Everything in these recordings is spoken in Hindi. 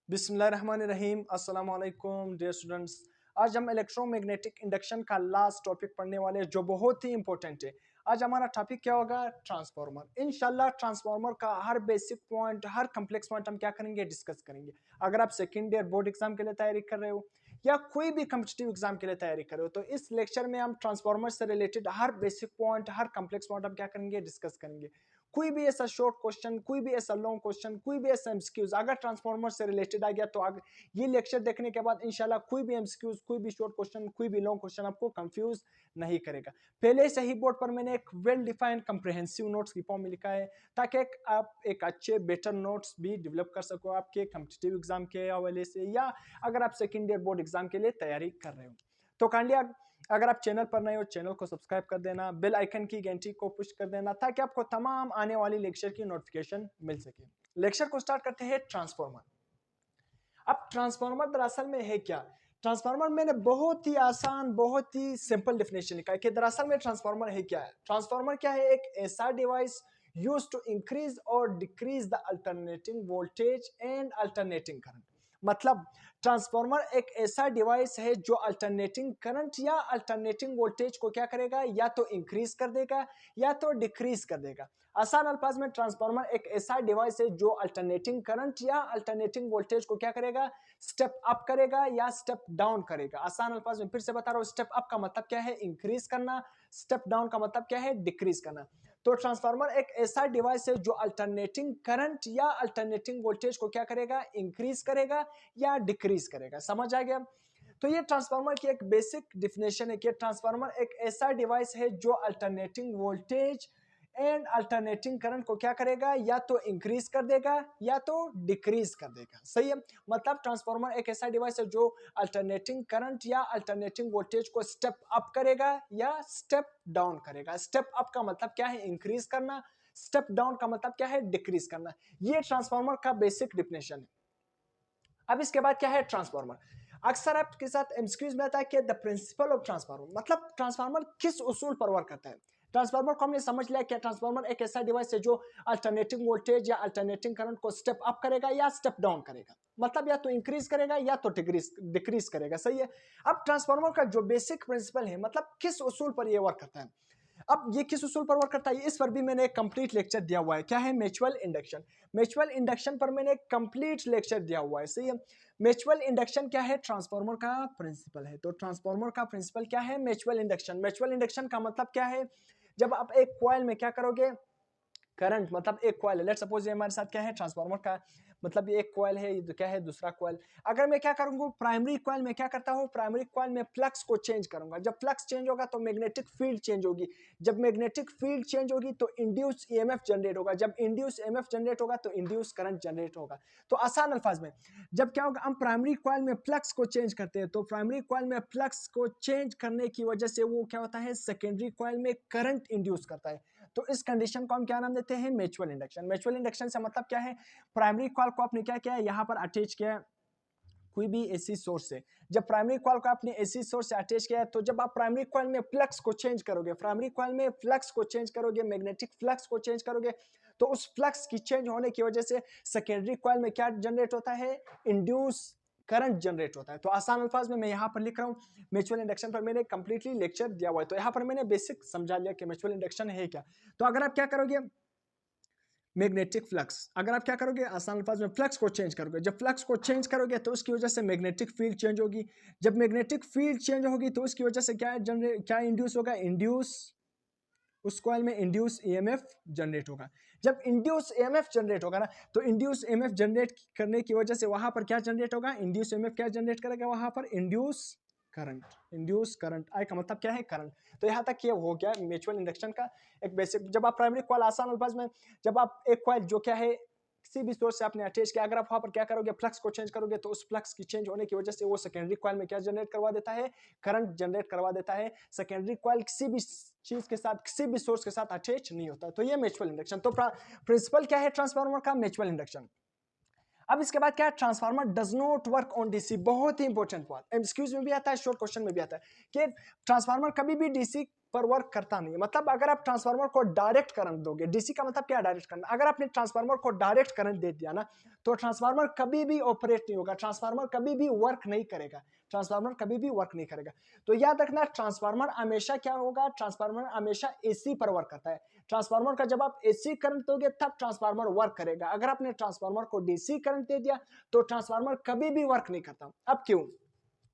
बिस्मिल्लाहिर्रहमानिर्रहीम अस्सलाम वालेकुम डियर स्टूडेंट्स। आज हम इलेक्ट्रोमैग्नेटिक इंडक्शन का लास्ट टॉपिक पढ़ने वाले हैं जो बहुत ही इंपॉर्टेंट है। आज हमारा टॉपिक क्या होगा? ट्रांसफार्मर। इंशाल्लाह ट्रांसफार्मर का हर बेसिक पॉइंट, हर कम्प्लेक्स पॉइंट हम क्या करेंगे? डिस्कस करेंगे। अगर आप सेकेंड ईयर बोर्ड एग्जाम के लिए तैयारी कर रहे हो या कोई भी कम्पिटिटिव एग्जाम के लिए तैयारी कर रहे हो तो इस लेक्चर में हम ट्रांसफार्मर से रिलेटेड हर बेसिक पॉइंट, हर कम्प्लेक्स पॉइंट हम क्या करेंगे? डिस्कस करेंगे। कोई भी ऐसा शॉर्ट क्वेश्चन, कोई भी ऐसा लॉन्ग क्वेश्चन, कोई भी ऐसा एमसीक्यूज अगर ट्रांसफार्मर से रिलेटेड आ गया तो ये लेक्चर देखने के बाद इंशाल्लाह कोई भी एमसीक्यूज, कोई भी शॉर्ट क्वेश्चन, कोई भी लॉन्ग क्वेश्चन आपको कंफ्यूज नहीं करेगा। पहले से ही बोर्ड पर मैंने एक वेल डिफाइंड कंप्रिहेंसिव नोट्स की फॉर्म में लिखा है ताकि आप एक अच्छे बेटर नोट्स भी डेवलप कर सको आपके कम्पिटिटिव एग्जाम के हवाले से या अगर आप सेकेंड ईयर बोर्ड एग्जाम के लिए तैयारी कर रहे हो। तो काइंडली अगर आप चैनल पर नए हो चैनल को सब्सक्राइब कर देना, बेल आइकन की घंटी को पुश कर देना ताकि आपको तमाम आने वाली लेक्चर की नोटिफिकेशन मिल सके। लेक्चर को स्टार्ट करते हैं ट्रांसफार्मर। अब ट्रांसफार्मर दरअसल में है क्या? ट्रांसफार्मर मैंने बहुत ही आसान, बहुत ही सिंपल डेफिनेशन लिखा है कि दरअसल में ट्रांसफार्मर है क्या है। ट्रांसफार्मर क्या है? एक ऐसा डिवाइस यूज्ड टू इंक्रीज और decrease the alternating voltage and alternating current. मतलब ट्रांसफार्मर एक ऐसा डिवाइस है जो अल्टरनेटिंग करंट या अल्टरनेटिंग वोल्टेज को क्या करेगा? या तो इंक्रीज कर देगा या तो डिक्रीज कर देगा। आसान अल्फाज में ट्रांसफार्मर एक ऐसा डिवाइस है जो अल्टरनेटिंग करंट या अल्टरनेटिंग वोल्टेज को क्या करेगा? स्टेप अप करेगा या स्टेप डाउन करेगा। आसान अल्फाज में फिर से बता रहा हूं, स्टेप अप का मतलब क्या है? इंक्रीज करना। स्टेप डाउन का मतलब क्या है? डिक्रीज करना। तो ट्रांसफार्मर एक ऐसा डिवाइस है जो अल्टरनेटिंग करंट या अल्टरनेटिंग वोल्टेज को क्या करेगा? इंक्रीज करेगा या डिक्रीज करेगा। समझ आ गया? तो ये ट्रांसफार्मर की एक बेसिक डिफिनेशन है कि ट्रांसफार्मर एक ऐसा डिवाइस है जो alternating voltage and alternating current को क्या करेगा? या तो इंक्रीज कर देगा या तो डिक्रीज कर देगा। सही है? मतलब ट्रांसफार्मर एक ऐसा डिवाइस है जो अल्टरनेटिंग करंट या अल्टरनेटिंग वोल्टेज को स्टेप अप करेगा या स्टेप डाउन करेगा। स्टेप अप का मतलब क्या है? इंक्रीज करना। स्टेप डाउन का मतलब क्या है? डिक्रीज करना। ये ट्रांसफार्मर का बेसिक डिफिनेशन है। अब इसके बाद क्या है? ट्रांसफार्मर। अक्सर आपके साथ एमसीक्यूज में आता है कि द प्रिंसिपल ऑफ ट्रांसफार्मर, मतलब ट्रांसफार्मर किस उसूल पर वर्क करता है। ट्रांसफार्मर को हमने समझ लिया कि ट्रांसफार्मर एक ऐसा डिवाइस है जो अल्टरनेटिंग वोल्टेज या अल्टरनेटिंग करंट को स्टेप अप करेगा या स्टेप डाउन करेगा। मतलब या तो इंक्रीज करेगा या तो डिक्रीज करेगा। सही है? अब ट्रांसफार्मर का जो बेसिक प्रिंसिपल है, मतलब किस उसूल पर यह वर्क करता है। अब ये किस उसूल पर वर्क करता है, इस पर भी मैंने एक कंप्लीट लेक्चर दिया हुआ है। क्या है? Mutual induction. म्यूचुअल इंडक्शन पर मैंने एक कंप्लीट लेक्चर दिया हुआ है। सही है? म्यूचुअल इंडक्शन क्या है? ट्रांसफार्मर का प्रिंसिपल है। तो ट्रांसफार्मर का प्रिंसिपल क्या है? Mutual induction. म्यूचुअल इंडक्शन का मतलब क्या है? जब आप एक कॉइल में क्या करोगे? करंट, मतलब एक कॉइल है, लेट्स सपोज ये हमारे साथ क्या है? ट्रांसफार्मर का मतलब ये एक कॉइल है, ये क्या है? दूसरा कॉइल। अगर मैं क्या करूंगा? प्राइमरी कॉइल में क्या करता हूं? प्राइमरी कॉइल में फ्लक्स को चेंज करूंगा। जब फ्लक्स चेंज होगा तो मैग्नेटिक फील्ड चेंज होगी। जब मैग्नेटिक फील्ड चेंज होगी तो इंड्यूस ईएमएफ जनरेट होगा। जब इंड्यूस ईएमएफ जनरेट होगा तो इंड्यूस करंट जनरेट होगा। तो आसान अल्फाज में जब क्या होगा? हम प्राइमरी कॉइल में फ्लक्स को चेंज करते हैं तो प्राइमरी कॉइल में फ्लक्स को चेंज करने की वजह से वो क्या होता है? सेकेंडरी कॉइल में करंट इंड्यूस करता है। तो इस कंडीशन को हम क्या नाम देते हैं? Mutual induction. म्यूचुअल इंडक्शन से मतलब क्या है? प्राइमरी कॉइल को आपने क्या किया है? यहां पर अटैच किया है कोई भी एसी सोर्स से। जब प्राइमरी कॉइल को आपने एसी सोर्स से अटैच किया है तो जब आप प्राइमरी कॉइल में फ्लक्स को चेंज करोगे, प्राइमरी कॉइल में फ्लक्स को चेंज करोगे, मैग्नेटिक फ्लक्स को चेंज करोगे, तो उस फ्लक्स की चेंज होने की वजह से सेकेंडरी कॉइल में क्या जनरेट होता है? इंड्यूस करंट जनरेट होता है। तो आसान अल्फाज में मैं यहां पर लिख रहा हूं म्यूचुअल इंडक्शन पर मैंने कंप्लीटली लेक्चर दिया हुआ है। तो यहां पर मैंने बेसिक समझा लिया कि म्यूचुअल इंडक्शन है क्या। तो अगर आप क्या करोगे? मैग्नेटिक फ्लक्स, अगर आप क्या करोगे? आसान अल्फाज में फ्लक्स को चेंज करोगे। जब फ्लक्स को चेंज करोगे तो उसकी वजह से मैग्नेटिक फील्ड चेंज होगी। जब मैग्नेटिक फील्ड चेंज होगी तो उसकी वजह से क्या इंड्यूस होगा? इंड्यूस, उस कॉइल में इंड्यूस ईएमएफ जनरेट होगा। जब इंड्यूस ईएमएफ जनरेट होगा ना, तो इंड्यूस ईएमएफ जनरेट करने की वजह से वहां पर क्या जनरेट होगा? इंड्यूस ईएमएफ क्या जनरेट करेगा? वहां पर इंड्यूस करंट। इंड्यूस करंट, आई का मतलब क्या है? करंट। तो यहां तक ये हो गया म्यूचुअल इंडक्शन का एक बेसिक। जब आप प्राइमरी कॉइल, आसान अल्फाज में जब आप एक कॉइल जो क्या है किसी भी सोर्स से आपने अटैच किया, अगर आप वहां पर क्या करोगे? फ्लक्स को चेंज करोगे तो उस फ्लक्स की चेंज होने की वजह से वो सेकेंडरी कॉइल में क्या जनरेट करवा देता है? करंट जनरेट करवा देता है। सेकेंडरी कॉइल किसी भी चीज के साथ, किसी भी सोर्स के साथ अटैच नहीं होता। तो ये म्यूचुअल इंडक्शन। तो प्रिंसिपल क्या है ट्रांसफार्मर का? Mutual induction. अब इसके बाद क्या है? Transformer does not work on DC. बहुत ही इंपॉर्टेंट बात, एमसीक्यूज में भी आता है, शॉर्ट क्वेश्चन में भी आता है कि ट्रांसफार्मर कभी भी डीसी पर वर्क करता नहीं है। मतलब अगर आप ट्रांसफार्मर को डायरेक्ट करंट दोगे, डीसी का मतलब क्या है डायरेक्ट करंट, अगर आपने ट्रांसफार्मर को डायरेक्ट करंट दे दिया ना तो ट्रांसफार्मर कभी भी ऑपरेट नहीं होगा, ट्रांसफार्मर कभी भी वर्क नहीं करेगा, ट्रांसफार्मर कभी भी वर्क नहीं करेगा। तो याद रखना ट्रांसफार्मर हमेशा क्या होगा, ट्रांसफार्मर हमेशा एसी पर वर्क करता है। ट्रांसफार्मर का जब आप एसी करंट दोगे तब ट्रांसफार्मर वर्क करेगा। अगर आपने ट्रांसफार्मर को डीसी करंट दे दिया तो ट्रांसफार्मर कभी भी वर्क नहीं करता। अब क्यों,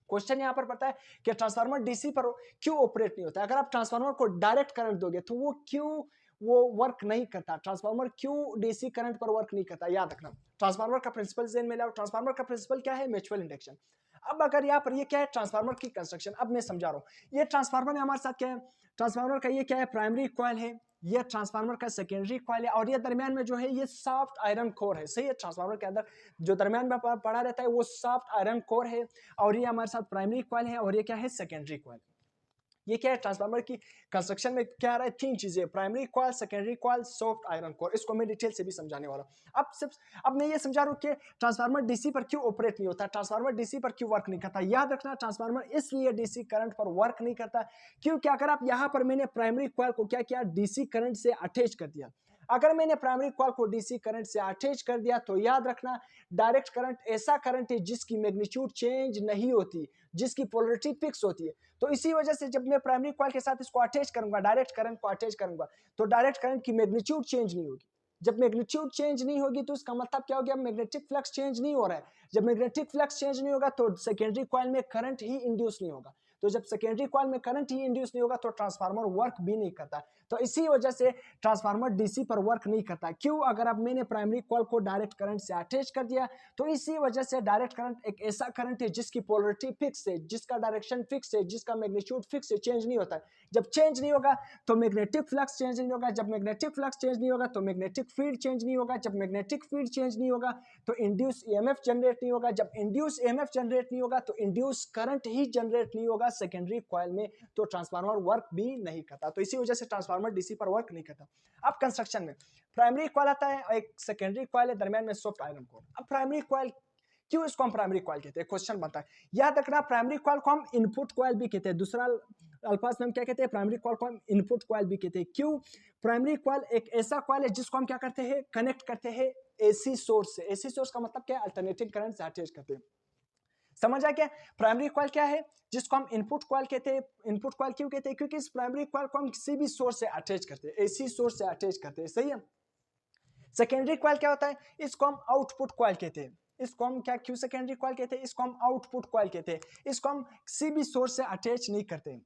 क्वेश्चन यहां पर पता है कि ट्रांसफार्मर डीसी पर क्यों ऑपरेट नहीं होता। अगर आप ट्रांसफार्मर को डायरेक्ट करंट दोगे तो वो क्यों वो वर्क नहीं करता, ट्रांसफार्मर क्यों डीसी करंट पर वर्क नहीं करता। याद रखना ट्रांसफार्मर का प्रिंसिपल ज़हन में लाओ। ट्रांसफार्मर का प्रिंसिपल क्या है, म्यूचुअल इंडक्शन। अब अगर यहाँ पर ये क्या है, ट्रांसफार्मर की कंस्ट्रक्शन, अब मैं समझा रहा हूँ। ये ट्रांसफार्मर में हमारे साथ क्या है, ट्रांसफार्मर का ये क्या है, प्राइमरी कॉइल है, ये ट्रांसफार्मर का सेकेंडरी कॉइल है, और ये दरमियान में जो है ये सॉफ्ट आयरन कोर है। सही है, ट्रांसफार्मर के अंदर जो दरमियान में पड़ा रहता है वो सॉफ्ट आयरन कोर है, और ये हमारे साथ प्राइमरी कॉइल है, और ये क्या है, सेकेंडरी कॉइल। ये क्या है, ट्रांसफार्मर की कंस्ट्रक्शन में क्या आ रहा है, तीन चीजें, primary coil, secondary coil, soft iron core. इसको मैं डिटेल से भी समझाने वाला हूं। अब मैं ये समझा रहा हूं कि ट्रांसफार्मर डीसी पर क्यों ऑपरेट नहीं होता, ट्रांसफार्मर डीसी पर क्यों वर्क नहीं करता। याद रखना ट्रांसफार्मर इसलिए डीसी करंट पर वर्क नहीं करता क्योंकि अगर आप यहां पर मैंने प्राइमरी कॉइल को क्या किया, डीसी करंट से अटैच कर दिया। अगर मैंने प्राइमरी कॉइल को डीसी करंट से अटैच कर दिया तो याद रखना डायरेक्ट करंट ऐसा करंट है जिसकी मैग्नीट्यूड चेंज नहीं होती, जिसकी पोलरिटी फिक्स होती है। तो इसी वजह से जब मैं प्राइमरी कॉइल के साथ इसको अटैच करूंगा, डायरेक्ट करंट को अटैच करूंगा, तो डायरेक्ट करंट की मैग्नीट्यूड चेंज नहीं होगी। जब मैग्नीट्यूड चेंज नहीं होगी तो इसका मतलब क्या हो गया, मैग्नेटिक फ्लक्स चेंज नहीं हो रहा है। जब मैग्नेटिक फ्लक्स चेंज नहीं होगा तो सेकेंडरी कॉइल में करंट ही इंड्यूस नहीं होगा। तो जब सेकेंडरी कॉइल में करंट ही इंड्यूस नहीं होगा तो ट्रांसफार्मर वर्क भी नहीं करता। तो इसी वजह से ट्रांसफार्मर डीसी पर वर्क नहीं करता। क्यों, अगर अब मैंने प्राइमरी कॉइल को डायरेक्ट करंट से अटैच कर दिया तो इसी वजह से डायरेक्ट करंट एक ऐसा करंट है जिसकी पोलरिटी फिक्स है, जिसका डायरेक्शन फिक्स है, जिसका मैग्नीट्यूड फिक्स है, चेंज नहीं होता है। जब चेंज नहीं होगा तो मैग्नेटिक फ्लक्स चेंज नहीं होगा, जब मैग्नेटिक फ्लक्स चेंज नहीं होगा तो मैग्नेटिक फील्ड चेंज नहीं होगा, जब मैग्नेटिक फील्ड चेंज नहीं होगा तो इंड्यूस ईएमएफ जनरेट नहीं होगा, जब इंड्यूस ईएमएफ जनरेट नहीं होगा तो इंड्यूस करंट ही जनरेट नहीं होगा सेकेंडरी कॉइल में, तो ट्रांसफार्मर वर्क भी नहीं करता। तो इसी वजह से ट्रांसफार्मर डीसी पर वर्क नहीं करता। अब कंस्ट्रक्शन में प्राइमरी कॉइल आता है और एक सेकेंडरी कॉइल है, दरमियान में सॉफ्ट आयरन कोर। अब प्राइमरी कॉइल क्यों इसको हम प्राइमरी कॉइल कहते हैं, क्वेश्चन बनता है। याद रखना प्राइमरी कॉइल को हम इनपुट कॉइल भी कहते हैं, दूसरा अल्फाज में हम क्या कहते हैं, प्राइमरी कॉइल को हम इनपुट कॉइल भी कहते हैं। क्यों, प्राइमरी कॉइल एक ऐसा कॉइल है जिसको हम क्या करते हैं, कनेक्ट करते हैं एसी सोर्स से। एसी सोर्स का मतलब क्या है, अल्टरनेटिंग करंट से अटैच करते हैं। समझ आ गया, प्राइमरी कॉइल क्या है जिसको हम इनपुट कॉइल कहते हैं। इनपुट कॉइल क्यों कहते हैं, क्योंकि इस प्राइमरी कॉइल को हम किसी भी सोर्स से अटैच करते हैं, एसी सोर्स से अटैच करते हैं। सही है। सेकेंडरी कॉइल क्या होता है, इसको हम आउटपुट कॉइल कहते हैं। इसको हम क्या, क्यों सेकेंडरी कॉइल कहते हैं, इसको हम आउटपुट कॉइल कहते हैं। इसको हम किसी भी सोर्स से अटैच नहीं करते।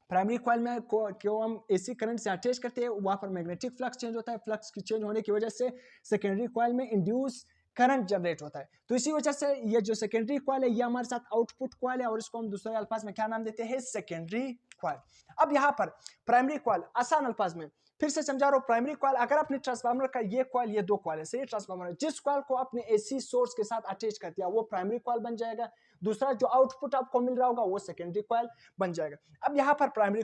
प्राइमरी कॉइल में क्यों हम एसी करंट से अटैच करते हैं, वहां पर मैग्नेटिक फ्लक्स चेंज होता है, फ्लक्स की चेंज होने की वजह से सेकेंडरी कॉइल में इंड्यूस करंट जनरेट होता है। तो इसी वजह से ये जो सेकेंडरी कॉइल है ये हमारे साथ आउटपुट कॉइल है, और इसको हम दूसरे अल्फाज में क्या नाम देते हैं, सेकेंडरी कॉइल। अब यहाँ पर प्राइमरी कॉइल आसान अल्फाज में फिर से समझा रहा हूं, प्राइमरी कॉइल अगर अपने ट्रांसफार्मर का ये कॉइल, ये दो कॉइल है, सही ट्रांसफार्मर है, जिस कॉइल को आपने एसी सोर्स के साथ अटैच कर दिया वो प्राइमरी कॉइल बन जाएगा, दूसरा जो आउटपुट आपको मिल रहा होगा वो सेकेंडरी कॉइल बन जाएगा। अब यहाँ पर प्राइमरी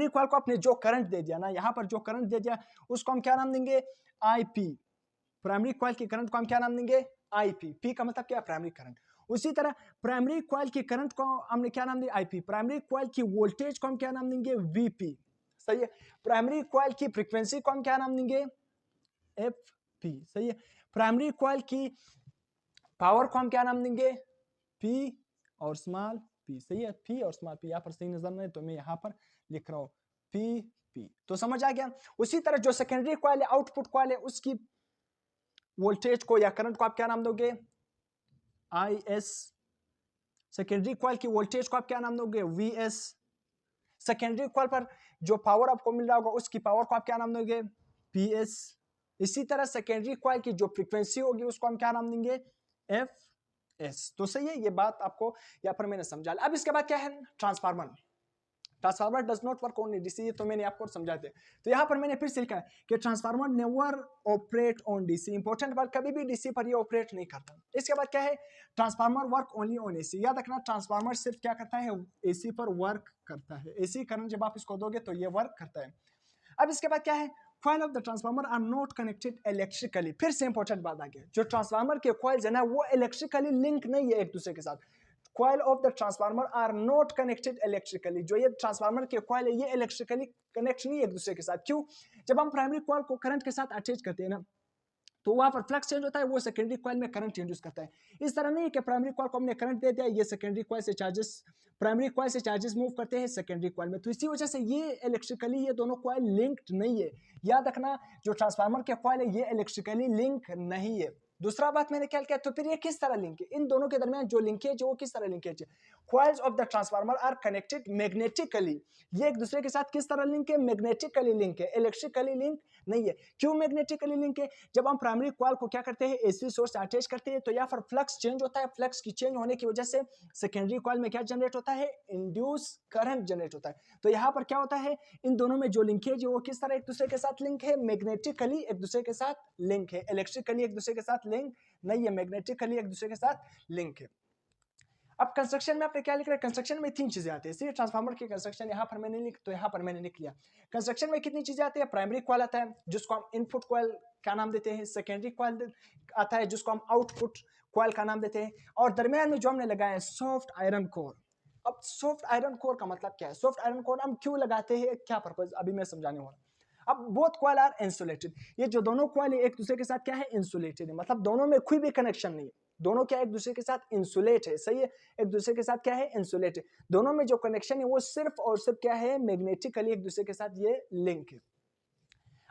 कॉइल को आपने जो करंट दे दिया ना, यहाँ पर जो करंट दे दिया उसको हम क्या नाम देंगे, आईपी। प्राइमरी कॉइल की करंट को हम क्या नाम देंगे, आईपी। पी का मतलब क्या, प्राइमरी करंट। उसी तरह प्राइमरी कॉइल की करंट को हमने क्या नाम दिया, आईपी। प्राइमरी कॉइल की वोल्टेज को हम क्या नाम देंगे, वीपी। सही है। प्राइमरी कॉइल की फ्रीक्वेंसी को हम क्या नाम देंगे, एफ पी। सही है। प्राइमरी कॉइल की पावर को हम क्या नाम देंगे, पी और स्मॉल पी। सही है, पी और स्मॉल पी। यहाँ पर सही नजर नहीं तो मैं यहाँ पर लिख रहा हूँ पी पी। तो समझ आ गया। उसी तरह जो सेकेंडरी कॉइल है, आउटपुट कॉइल है, उसकी वोल्टेज को या करंट को आप क्या नाम दोगे, आई एस। सेकेंडरी कॉइल की वोल्टेज को आप क्या नाम दोगे, वी एस। सेकेंडरी कॉइल पर जो पावर आपको मिल रहा होगा उसकी पावर को आप क्या नाम दोगे, पी एस। इसी तरह सेकेंडरी कॉइल की जो फ्रीक्वेंसी होगी उसको हम क्या नाम देंगे, एफ एस। तो सही है, ये बात आपको यहाँ पर मैंने समझा। अब इसके बाद क्या है, transformer. Transformer does not work on DC, तो मैंने आपको समझा दिया। तो यहाँ पर मैंने फिर से लिखा है कि transformer never operate on DC. Important बात, कभी भी डीसी पर ये ऑपरेट नहीं करता। इसके बाद क्या है, transformer work only on AC. याद रखना ट्रांसफार्मर सिर्फ क्या करता है, एसी पर वर्क करता है। एसी करंट जब आप इसको दोगे तो ये वर्क करता है। अब इसके बाद क्या है, coil of the transformer are not connected electrically. फिर से इंपॉर्टेंट बात आ गई, जो ट्रांसफार्मर के कॉइल्स है ना वो इलेक्ट्रिकली लिंक नहीं है एक दूसरे के साथ। Coil of the transformer are not connected electrically, जो ये ट्रांसफार्मर के कॉइल है ये इलेक्ट्रिकली कनेक्ट नहीं है एक दूसरे के साथ। क्यों? जब हम प्राइमरी कॉइल को करंट के साथ अटैच करते हैं ना, तो वहां पर फ्लक्स चेंज होता है, वो सेकेंडरी कॉइल में करंट इंड्यूस करता है। इस तरह नहीं कि प्राइमरी कॉइल को हमने करंट दे दिया, ये सेकेंडरी कॉइल से चार्जेस, प्राइमरी कॉइल से चार्जेस मूव करते हैं सेकेंडरी कॉइल में, तो इसी वजह से ये इलेक्ट्रिकली ये दोनों कॉइल लिंक्ड नहीं है। याद रखना, जो ट्रांसफार्मर के कॉइल है ये इलेक्ट्रिकली लिंक नहीं है। दूसरा बात मैंने क्या किया, तो फिर ये किस तरह लिंक है, इन दोनों के दरमियान जो लिंकेज है वो किस तरह लिंकेज है। Coils of the transformer are connected magnetically, ये एक दूसरे के साथ किस तरह लिंक है, मैग्नेटिकली लिंक है, इलेक्ट्रिकली लिंक नहीं है। क्यों मैग्नेटिकली लिंक है? जब हम प्राइमरी कॉइल को क्या करते हैं, एसी सोर्स से अटैच करते हैं, तो यहाँ पर फ्लक्स चेंज होता है, फ्लक्स की चेंज होने की वजह से सेकेंडरी कॉइल में क्या जनरेट होता है, इंड्यूस करंट जनरेट होता है। तो यहाँ पर क्या होता है, इन दोनों में जो लिंकेज है वो किस तरह एक दूसरे के साथ लिंक है, मैग्नेटिकली एक दूसरे के साथ लिंक है, इलेक्ट्रिकली एक दूसरे के साथ लिंक नहीं है, मैग्नेटिकली एक दूसरे के साथ लिंक है। अब कंस्ट्रक्शन में आपने क्या लिख रहा है, कंस्ट्रक्शन में 3 चीजें आती है। इसी ट्रांसफार्मर की कंस्ट्रक्शन यहाँ पर मैंने लिख, तो यहाँ पर मैंने लिख लिया। कंस्ट्रक्शन में कितनी चीजें आती है, प्राइमरी कॉइल आता है जिसको हम इनपुट कॉइल का नाम देते हैं, सेकेंडरी कॉइल आता है जिसको हम आउटपुट कॉइल का नाम देते हैं, और दरमियान में जो हमने लगाया है सॉफ्ट आयरन कोर। अब सॉफ्ट आयरन कोर का मतलब क्या है, सॉफ्ट आयरन कोर हम क्यों लगाते हैं, क्या पर्पज, अभी मैं समझाने वाला। अब बोथ कॉइल आर इंसुलेटेड, ये जो दोनों कॉइल एक दूसरे के साथ क्या है, इंसुलेटेड है, मतलब दोनों में कोई भी कनेक्शन नहीं है, दोनों क्या एक दूसरे के साथ इंसुलेट है, सही है, एक दूसरे के साथ क्या है, इंसुलेट है। दोनों में जो कनेक्शन है वो सिर्फ और सिर्फ क्या है, मैग्नेटिकली एक दूसरे के साथ ये लिंक है।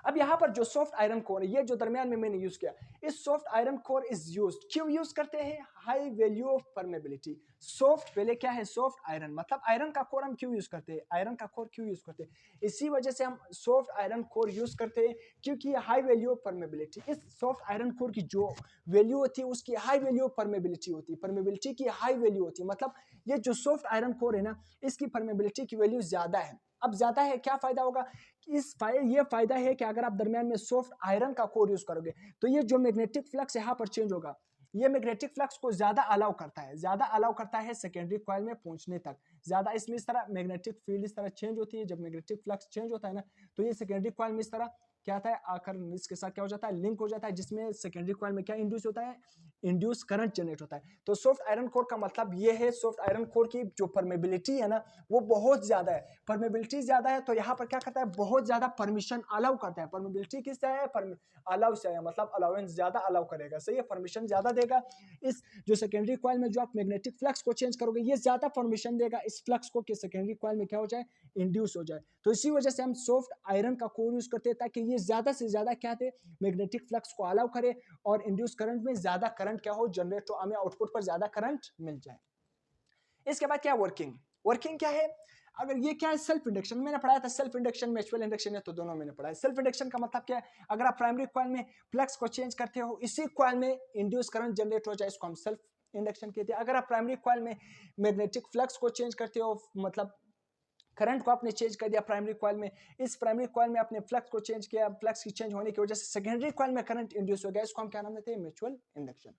अब यहाँ पर जो सॉफ्ट आयरन कोर है, ये जो दरमियान में मैंने यूज किया, इस soft iron core is used, क्यों यूज करते हैं, high value of permeability. Soft पहले क्या है, सॉफ्ट आयरन, मतलब आयरन का कोर हम क्यों यूज करते हैं, आयरन का कोर क्यों यूज करते हैं, इसी वजह से हम सॉफ्ट आयरन कोर यूज करते हैं, क्योंकि हाई वैल्यू ऑफ परमेबिलिटी, इस सॉफ्ट आयरन कोर की जो वैल्यू होती है उसकी हाई वैल्यू ऑफ परमेबिलिटी होती है, परमेबिलिटी की हाई वैल्यू होती है, मतलब ये जो सॉफ्ट आयरन कोर है ना, इसकी परमेबिलिटी की वैल्यू ज्यादा है। अब ज्यादा है, क्या फायदा होगा, ये फायदा है कि अगर आप दरमियान में सॉफ्ट आयरन का कोर यूज करोगे तो ये जो मैग्नेटिक फ्लक्स यहाँ पर चेंज होगा, ये मैग्नेटिक फ्लक्स को ज्यादा अलाउ करता है, ज्यादा अलाउ करता है सेकेंडरी कॉइल में पहुंचने तक, ज्यादा इसमें इस तरह मैग्नेटिक फील्ड इस तरह चेंज होती है, जब मैग्नेटिक फ्लक्स चेंज होता है ना, तो ये सेकेंडरी कॉइल में इस तरह क्या आता है, आकर इसके साथ क्या हो जाता है, लिंक हो जाता है, जिसमें सेकेंडरी कॉइल में क्या इंड्यूस होता है, इंड्यूस करंट जनरेट होता है। तो सॉफ्ट आयरन कोर का मतलब ये है, सॉफ्ट आयरन कोर की जो परमेबिलिटी है ना वो बहुत ज्यादा है, परमेबिलिटी ज्यादा है, तो यहाँ पर क्या करता है, बहुत ज्यादा परमिशन अलाउ करता है, परमेबिलिटी किससे है, अलाउ से है, मतलब अलाउंस ज्यादा अलाउ करेगा, सही है, परमिशन ज्यादा देगा। इस जो सेकेंडरी कॉइल में जो आप मैग्नेटिक फ्लक्स को चेंज करोगे, ये ज्यादा परमिशन देगा इस फ्लक्स को कि सेकेंडरी कॉइल में क्या हो जाए, इंड्यूस हो जाए। तो इसी वजह से हम सॉफ्ट आयरन का कोर यूज करते हैं, ताकि ये ज्यादा से ज्यादा क्या थे, मैग्नेटिक फ्लक्स को अलाउ करे और इंड्यूस करंट में ज्यादा करंट क्या हो, जनरेट हो, हमें आउटपुट पर ज्यादा करंट मिल जाए। इसके बाद क्या, वर्किंग, वर्किंग क्या है, अगर ये क्या है, सेल्फ इंडक्शन, मैंने पढ़ाया था सेल्फ इंडक्शन म्यूचुअल इंडक्शन है, तो दोनों मैंने पढ़ा है। सेल्फ इंडक्शन का मतलब क्या है, अगर आप प्राइमरी कॉइल में फ्लक्स को चेंज करते हो, इसी कॉइल में इंड्यूस करंट जनरेट हो जाए, इसको हम सेल्फ इंडक्शन कहते हैं। अगर आप प्राइमरी कॉइल में मैग्नेटिक फ्लक्स को चेंज करते हो, मतलब करंट को आपने चेंज कर दिया प्राइमरी कॉइल में, इस प्राइमरी कॉइल में आपने फ्लक्स को चेंज किया, फ्लक्स की चेंज होने की वजह से सेकेंडरी कॉइल में करंट इंड्यूस हो गया, इसको हम क्या नाम देते हैं, म्यूचुअल इंडक्शन।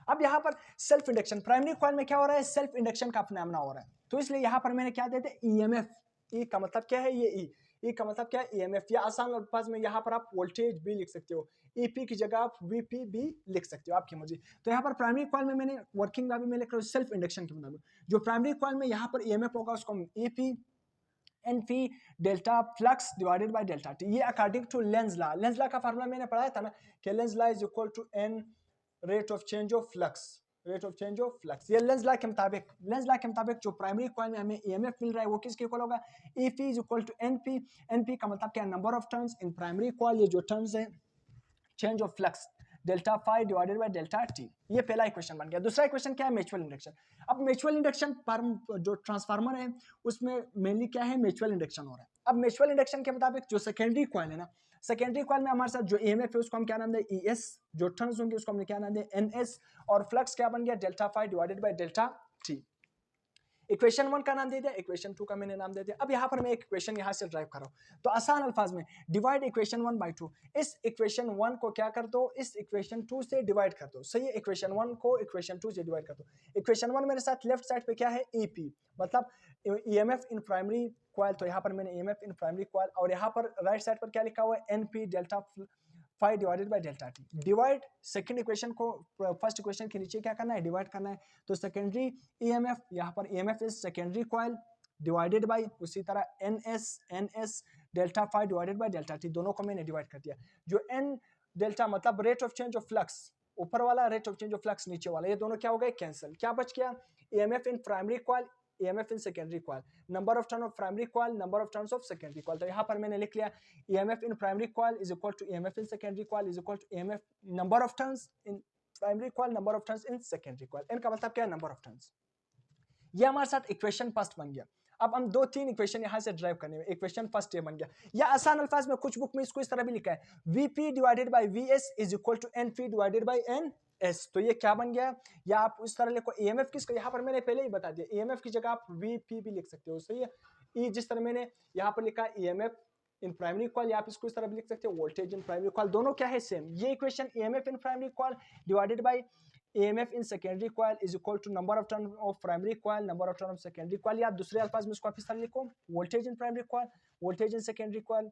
अब यहाँ पर सेल्फ इंडक्शन, प्राइमरी कॉइल में क्या हो रहा है, सेल्फ इंडक्शन का अपनाना हो रहा है, तो इसलिए यहाँ पर मैंने क्या देते ईएमएफ, ई का मतलब क्या है, ये ई का मतलब क्या है, ईएमएफ, या आसान अल्फाज में यहाँ पर आप वोल्टेज भी लिख सकते हो, ईपी की जगह आप वीपी भी लिख सकते हो, आपकी मर्जी। तो यहाँ पर प्राइमरी कॉइल में मैंने वर्किंग का भी मैं लिख रहा हूँ सेल्फ इंडक्शन के मतलब, जो प्राइमरी कॉइल में यहाँ पर ईएमएफ होगा उसको हम EP NP delta flux divided by delta T, ये according to Lenz law, Lenz law का फार्मूला मैंने पढ़ाया था ना कि Lenz law is equal to n rate of change of flux, rate of change of flux, ये लेंज लॉ के मुताबिक, लेंज लॉ के मुताबिक जो प्राइमरी कॉइल में हमें ईएमएफ मिल रहा है वो किसके इक्वल होगा, EP is equal to NP, NP का मतलब क्या है, number of turns in primary coil, ये जो टर्न्स है change of flux, delta phi divided by delta T, ये पहला इक्वेशन बन गया। दूसरा इक्वेशन क्या है, म्यूचुअल इंडक्शन। अब म्यूचुअल इंडक्शन पर जो ट्रांसफार्मर है उसमें मेनली क्या है, म्यूचुअल इंडक्शन हो रहा है। अब म्यूचुअल इंडक्शन के मुताबिक जो सेकेंडरी कॉइल है ना, सेकेंडरी कॉइल में हमारे साथ जो ईएमएफ है उसको हम क्या नाम दें, ES, जो टर्न्स होंगे उसको हमने क्या नाम दें, NS, और फ्लक्स क्या बन गया, delta phi divided by delta T. Equation 1 का नाम दे दिया, इक्वेशन 2 का मैंने नाम दे दिया। अब यहाँ पर मैं एक इक्वेशन यहाँ से ड्राइव कर रहा हूँ, तो आसान अल्फाज में डिवाइड इक्वेशन 1 बाई 2, इस इक्वेशन 1 को क्या कर दो, इस इक्वेशन 2 से डिवाइड कर दो, सही है, इक्वेशन 1 को इक्वेशन 2 से डिवाइड कर दो। इक्वेशन 1 मेरे साथ लेफ्ट साइड पे क्या है, EP, मतलब EMF इन प्राइमरी कॉइल, तो यहाँ पर मैंने EMF इन प्राइमरी कॉइल, और यहाँ पर राइट साइड पर क्या लिखा हुआ है, NP delta phi divided by delta T. Divide second equation को फर्स्ट इक्वेशन के नीचे क्या करना है, डिवाइड करना है। तो सेकेंडरी ईएमएफ, यहाँ पर EMF is secondary coil divided by उसी तरह N S delta phi divided by delta T, दोनों को मैंने डिवाइड कर दिया। जो एन डेल्टा मतलब rate of change of flux, ऊपर वाला rate of change of flux नीचे वाला, ये दोनों क्या हो गए, कैंसिल। क्या बच गया, EMF in primary coil, EMF in secondary coil, number of turn of primary coil, number of turns of secondary coil. तो यहाँ पर मैंने लिख लिया EMF in primary coil is equal to EMF in secondary coil is equal to EMF number of turns in primary coil, number of turns in secondary coil. इनका मतलब क्या है, नंबर ऑफ टर्न्स। ये हमारे साथ इक्वेशन फर्स्ट बन गया। अब हम 2-3 इक्वेशन यहां से ड्राइव करने में, इक्वेशन फर्स्ट ये बन गया। या आसान अल्फाज में कुछ बुक में इसको इस तरह भी लिखा है, Vp divided by Vs is equal to Np divided by Ns। तो ये क्या बन गया, या आप इस तरह लिखो ईएमएफ किसको, यहाँ पर मैंने पहले ही बता दिया, ईएमएफ की जगह आप Vp भी लिख सकते हो, सही है। ई जिस तरह मैंने यहाँ पर लिखा ईएमएफ इन प्राइमरी कॉइल, या आप इसको इस तरह भी लिख सकते हो वोल्टेज इन प्राइमरी कॉइल, दोनों क्या है, सेम। ये equation EMF in primary coil divided by EMF in secondary coil is equal to number of turn of primary coil, number of turn of secondary coil, या आप दूसरे अल्फाज में इसको आप इस तरह लिखो, voltage in primary coil, voltage in secondary coil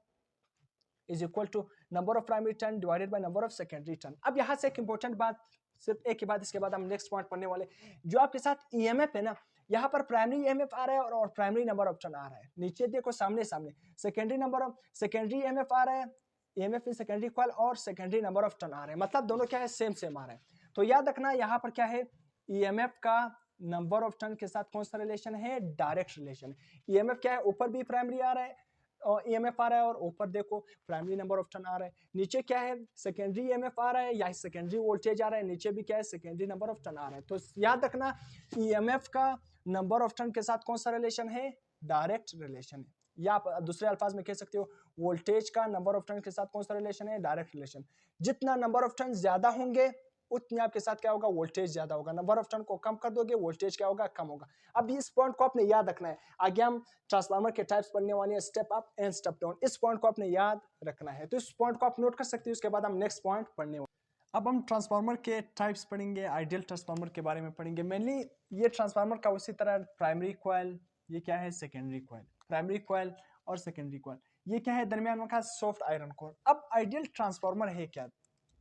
is equal to number of primary turn divided by number of secondary turn। अब यहाँ से एक इंपॉर्टेंट बात, सिर्फ एक ही बात, इसके बाद हम नेक्स्ट पॉइंट पढ़ने वाले। जो आपके साथ EMF है ना, यहाँ पर प्राइमरी EMF आ रहा है और प्राइमरी नंबर ऑफ टर्न आ रहा है, नीचे देखो सामने सामने secondary number of secondary EMF आ रहा है, EMF इन सेकेंडरी कॉइल, और सेकेंडरी नंबर ऑफ टर्न आ रहे हैं, मतलब दोनों क्या है, सेम सेम आ रहे हैं। तो याद रखना यहाँ पर क्या है, ईएमएफ का नंबर ऑफ टर्न के साथ कौन सा रिलेशन है, डायरेक्ट रिलेशन। ईएमएफ क्या है, ऊपर भी प्राइमरी आ रहा है और ईएमएफ आ रहा है, और ऊपर देखो प्राइमरी नंबर ऑफ टर्न आ रहा है, नीचे क्या है, सेकेंडरी ईएमएफ आ रहा है या सेकेंडरी वोल्टेज आ रहा है, नीचे भी क्या है, सेकेंडरी नंबर ऑफ टर्न आ रहा है। तो याद रखना ईएमएफ का नंबर ऑफ टर्न के साथ कौन सा रिलेशन है, डायरेक्ट रिलेशन है। या आप दूसरे अल्फाज में कह सकते हो वोल्टेज का नंबर ऑफ टर्न के साथ कौन सा रिलेशन है, डायरेक्ट रिलेशन। जितना नंबर ऑफ टर्न ज्यादा होंगे उतनी आपके साथ क्या होगा, वोल्टेज ज्यादा होगा। नंबर ऑफ टर्न को कम कर दोगे, वोल्टेज क्या होगा, कम होगा। अब इस पॉइंट को आपने याद रखना है, आगे हम ट्रांसफार्मर के टाइप्स पढ़ने वाले हैं, step up and step down, इस पॉइंट को आपने याद रखना है। तो इस पॉइंट को आप नोट कर सकते हो, उसके बाद हम नेक्स्ट पॉइंट पढ़ने वाले। अब हम ट्रांसफार्मर के टाइप्स पढ़ेंगे, आइडियल ट्रांसफार्मर के बारे में पढ़ेंगे। मेनली ये ट्रांसफार्मर का उसी तरह प्राइमरी कॉइल, ये क्या है, सेकेंडरी कॉइल, प्राइमरी कॉइल और सेकेंडरी कॉइल, ये क्या है, दरमियान का सॉफ्ट आयरन कोर। अब आइडियल ट्रांसफार्मर है क्या,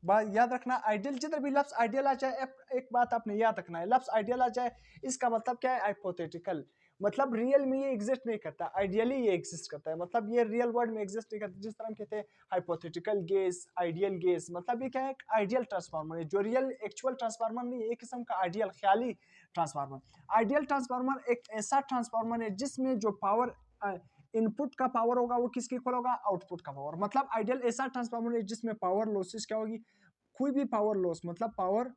बात याद रखना, आइडियल, जिधर भी लफ्ज आइडियल आ जाए, एक बात आपने याद रखना है, लफ्ज आइडियल आ जाए इसका मतलब क्या है, हाइपोथेटिकल, मतलब रियल में ये एग्जिस्ट नहीं करता, आइडियली ये एग्जिस्ट करता है, मतलब ये रियल वर्ल्ड में एग्जिस्ट नहीं करता। जिस तरह हम कहते हैं हाइपोथेटिकल गेस, आइडियल गेस, मतलब ये क्या है, आइडियल ट्रांसफार्मर है, जो रियल एक्चुअल ट्रांसफार्मर नहीं है, एक किस्म का आइडियल ख्याली ट्रांसफार्मर। आइडियल ट्रांसफार्मर एक ऐसा ट्रांसफार्मर है जिसमें जो पावर इनपुट का पावर होगा वो किसके इक्वल होगा, आउटपुट का पावर। मतलब आइडियल ऐसा ट्रांसफार्मर है जिसमें पावर लॉसेस क्या होगी, कोई भी पावर लॉस, मतलब पावर,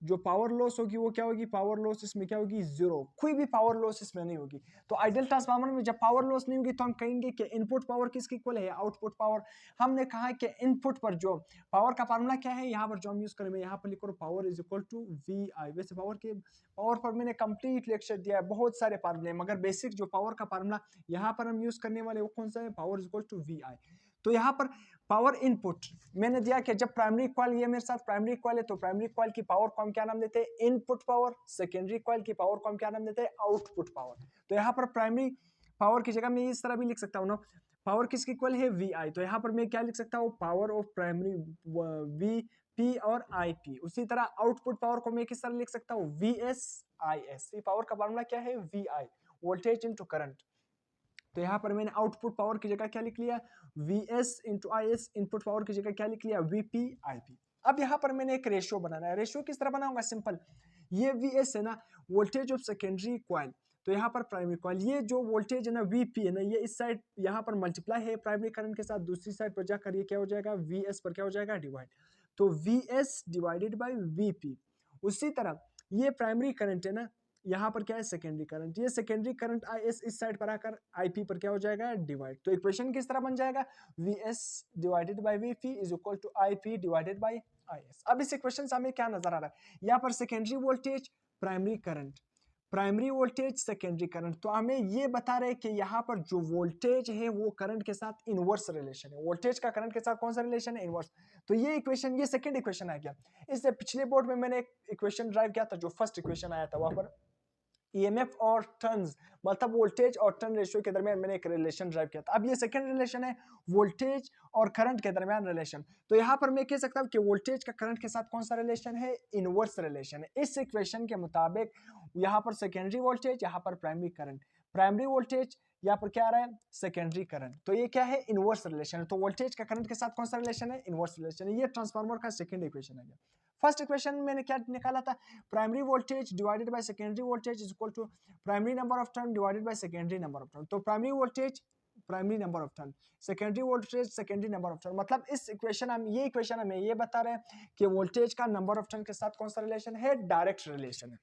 जो पावर लॉस होगी वो क्या होगी, पावर लॉस इसमें क्या होगी, जीरो, कोई भी पावर लॉस इसमें नहीं होगी। तो आइडियल ट्रांसफार्मर में जब पावर लॉस नहीं होगी तो हम कहेंगे कि इनपुट पावर किसकी इक्वल है, आउटपुट पावर। हमने कहा कि इनपुट पर जो पावर का फार्मूला क्या है, यहाँ पर जो हम यूज करेंगे, यहाँ पर लिखो power is equal to V I. वैसे पावर पर मैंने कंप्लीट लेक्चर दिया है, बहुत सारे फार्मूले, मगर बेसिक जो पावर का फार्मूला यहाँ पर हम यूज करने वाले वो कौन सा है, power is equal to V I. तो यहाँ पर पावर इनपुट मैंने दिया कि जब प्राइमरी कॉइल, ये मेरे साथ प्राइमरी कॉइल है, तो प्राइमरी कॉइल की पावर को हम क्या नाम देते हैं, इनपुट पावर। सेकेंडरी कॉइल की पावर को हम क्या नाम देते हैं, आउटपुट पावर। तो यहाँ पर प्राइमरी पावर की जगह मैं इस तरह भी लिख सकता हूँ ना, पावर किसकी इक्वल है, वी आई। तो यहाँ पर मैं क्या लिख सकता हूँ, power of primary V P और आई पी। उसी तरह आउटपुट पावर को मैं किस तरह लिख सकता हूँ, V S I S. Power का फॉर्मूला क्या है, V I, voltage into current. तो यहाँ पर मैंने आउटपुट पावर की जगह क्या लिख लिया, Vs into I S. Input power की जगह क्या लिख लिया, Vp Ip। अब यहाँ पर मैंने एक रेशियो बनाना है, रेशियो किस तरह बनाऊंगा, सिंपल, ये Vs है ना, वोल्टेज ऑफ सेकेंडरी कॉइल, तो यहाँ पर प्राइमरी कॉइल, ये जो वोल्टेज है ना Vp है ना, ये इस साइड यहाँ पर मल्टीप्लाई है प्राइमरी करंट के साथ, दूसरी साइड पर जाकर ये क्या हो जाएगा, Vs पर क्या हो जाएगा, डिवाइड। तो Vs डिवाइडेड बाई Vp। उसी तरह ये प्राइमरी करंट है ना, यहाँ पर क्या है, सेकेंडरी करंट, ये सेकेंडरी करंट आई एस इस साइड पर आकर आईपी पर क्या हो जाएगा, डिवाइड। तो इक्वेशन किस तरह बन जाएगा, V S divided by V P is equal to I P divided by I S. अब इस इक्वेशन से हमें क्या नजर आ रहा है, यहाँ पर secondary voltage, primary current, primary voltage, secondary current. तो हमें ये बता रहे हैं कि यहाँ पर जो वोल्टेज है वो करंट के साथ इनवर्स रिलेशन है, वोल्टेज का करंट के साथ कौन सा रिलेशन है, इनवर्स। तो ये इक्वेशन, ये सेकंड इक्वेशन आ गया। इससे पिछले बोर्ड में मैंने एक इक्वेशन ड्राइव किया था, जो फर्स्ट इक्वेशन आया था वहां पर ईएमएफ और टर्न्स मतलब वोल्टेज और टर्न रेशियो के दरमियान मैंने एक रिलेशन ड्राइव किया था। अब ये सेकंड रिलेशन है वोल्टेज और करंट के दरमियान रिलेशन। तो यहाँ पर मैं कह सकता हूँ कि वोल्टेज का करंट के साथ कौन सा रिलेशन है, इनवर्स रिलेशन है। इस इक्वेशन के मुताबिक यहाँ पर सेकेंडरी वोल्टेज, यहाँ पर प्राइमरी करंट, प्राइमरी वोल्टेज यहाँ पर क्या आ रहा है, सेकेंडरी करंट। तो ये क्या है, इनवर्स रिलेशन है। तो वोल्टेज का करंट के साथ कौन सा रिलेशन है, इनवर्स रिलेशन है। ये ट्रांसफार्मर का सेकंड इक्वेशन है। फर्स्ट इक्वेशन मैंने क्या निकाला था, primary voltage divided by secondary voltage is equal to primary number of turn divided by secondary number of turn. तो primary voltage primary number of turn, secondary voltage secondary number of turn. मतलब इस इक्वेशन हम ये इक्वेशन हमें ये बता रहे हैं कि वोल्टेज का नंबर ऑफ टर्न के साथ कौन सा रिलेशन है, डायरेक्ट रिलेशन है।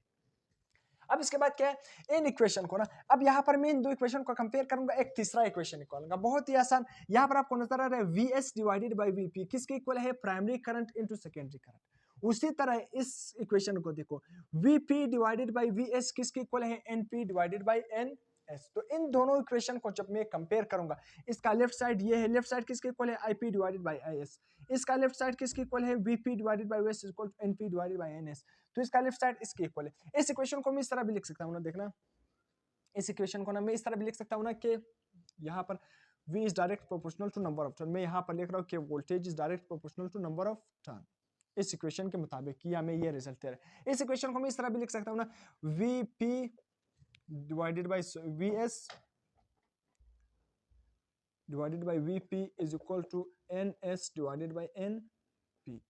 अब इसके बाद क्या है, इन इक्वेशन को ना, अब यहाँ पर मैं इन दो इक्वेशन को कंपेयर करूंगा, एक तीसरा इक्वेशन निकालूंगा, बहुत ही आसान। यहाँ पर आपको नजर आ रहा है वीएस डिवाइडेड बाय वीपी किसके इक्वल है, primary current into secondary current. उसी तरह इस इक्वेशन को देखो, वीपी डिवाइडेड बाय वीएस किसके इक्वल है, NP divided by N S. तो इन दोनों इक्वेशन को जब मैं कंपेयर करूंगा, इसका लेफ्ट साइड ये है, लेफ्ट साइड किसके इक्वल है, आईपी डिवाइडेड बाय आईएस। इसका लेफ्ट साइड किसके इक्वल है, VP divided by VS equal to NP divided by NS. तो इसका लेफ्ट साइड इसके इक्वल है। इस इक्वेशन को मैं इस तरह भी लिख सकता हूं ना, देखना, इस इक्वेशन को ना मैं इस तरह भी लिख सकता हूं ना कि यहाँ पर V is direct proportional to number of turn. मैं यहाँ पर लिख रहा हूँ कि voltage is direct proportional to number of turn. इस इक्वेशन के मुताबिक कि हमें ये रिजल्ट दे रहा है। इस इक्वेशन को मैं इस तरह भी लिख सकता हूँ ना, Vp divided by Vs divided by Vp is equal to Ns divided by Np।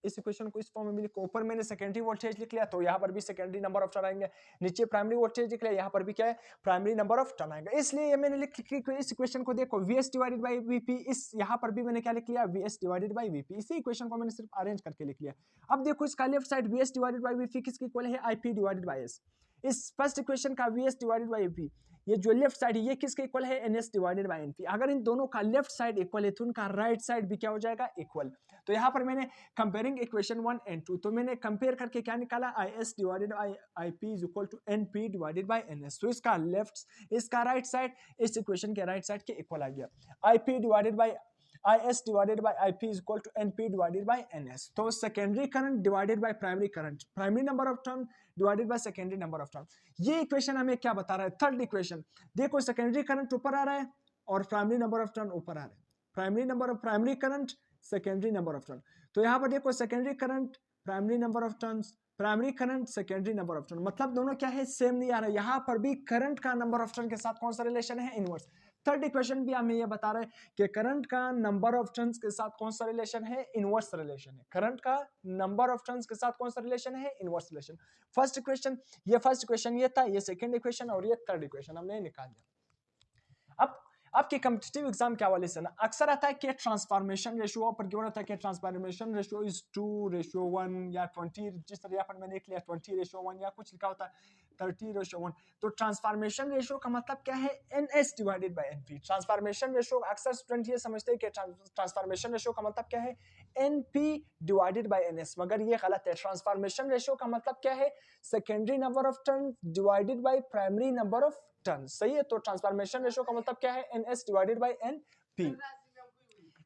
इस इक्वेशन को इस फॉर्म में भी लिखो। ऊपर मैंने सेकेंडरी वोल्टेज लिख लिया, तो यहाँ पर भी सेकेंडरी नंबर ऑफ टर्न आएंगे। नीचे प्राइमरी वोल्टेज लिख लिया, यहाँ पर भी क्या है, प्राइमरी नंबर ऑफ टर्न आएगा। इसलिए ये मैंने लिख इस इक्वेशन को देखो, Vs डिवाइडेड बाय Vp, इस यहाँ पर भी मैंने क्या लिख लिया, Vs डिवाइडेड बाय Vp। इसी इक्वेशन को मैंने सिर्फ अरेंज करके लिख लिया। अब देखो इसका left side Vs divided by Vp किसके इक्वल है, Ip डिवाइडेड बाय S। इस फर्स्ट इक्वेशन का Vs डिवाइडेड बाय Vp, ये जो लेफ्ट साइड है ये किसके इक्वल है, Ns डिवाइडेड बाय Np। अगर इन दोनों का लेफ्ट साइड इक्वल है तो उनका राइट साइड भी क्या हो जाएगा, इक्वल। तो यहाँ पर मैंने कंपेयरिंग इक्वेशन 1 एंड 2, तो मैंने कंपेयर करके क्या निकाला, Is divided by Ip is equal to Np divided by Ns। तो इसका लेफ्ट, इसका राइट साइड इस इक्वेशन के राइट साइड के इक्वल आ गया। Ip divided by Is divided by Ip is equal to Np divided by Ns। तो secondary current divided by primary current, primary number of turn divided by secondary number of turn. ये इक्वेशन हमें क्या बता रहा है, थर्ड इक्वेशन देखो, सेकेंडरी करंट ऊपर आ रहा है और प्राइमरी नंबर ऑफ टर्न ऊपर आ रहा है। Primary number of primary current, secondary number of turn. तो यहाँ पर देखो secondary current, primary number of turns, primary current, secondary number of turn, मतलब दोनों क्या है, सेम नहीं आ रहा है। यहाँ पर भी करंट का नंबर ऑफ टर्न के साथ कौन सा रिलेशन है, इनवर्स। थर्ड इक्वेशन भी हमें ये बता रहा है कि करंट का नंबर ऑफ टर्न्स के साथ कौन सा रिलेशन है, इनवर्स रिलेशन है। करंट का नंबर ऑफ टर्न्स के साथ कौन सा रिलेशन है, इनवर्स रिलेशन। फर्स्ट इक्वेशन, ये फर्स्ट इक्वेशन ये था, ये सेकंड इक्वेशन और ये थर्ड इक्वेशन हमने निकाल दिया। अब आपके कॉम्पिटिटिव एग्जाम के हवाले से ना अक्सर आता है कि ट्रांसफॉर्मेशन रेशियो पर क्यों होता है कि ट्रांसफॉर्मेशन रेशियो इज 2:1 या 20, जिस तरह यहाँ पर मैंने लिख लिया 20:1 या कुछ लिखा होता है 30:1। तो ट्रांसफॉर्मेशन रेशियो का मतलब क्या है, NS divided by NP। Transformation ratio अक्सर स्टूडेंट ये समझते हैं कि ट्रांसफॉर्मेशन रेशियो का मतलब क्या है, NP डिवाइडेड बाय NS, मगर ये गलत है। ट्रांसफॉर्मेशन रेशियो का मतलब क्या है, secondary number of turn divided by primary number of turn. सही है। तो ट्रांसफॉर्मेशन रेशियो का मतलब क्या है, NS डिवाइडेड बाय NP।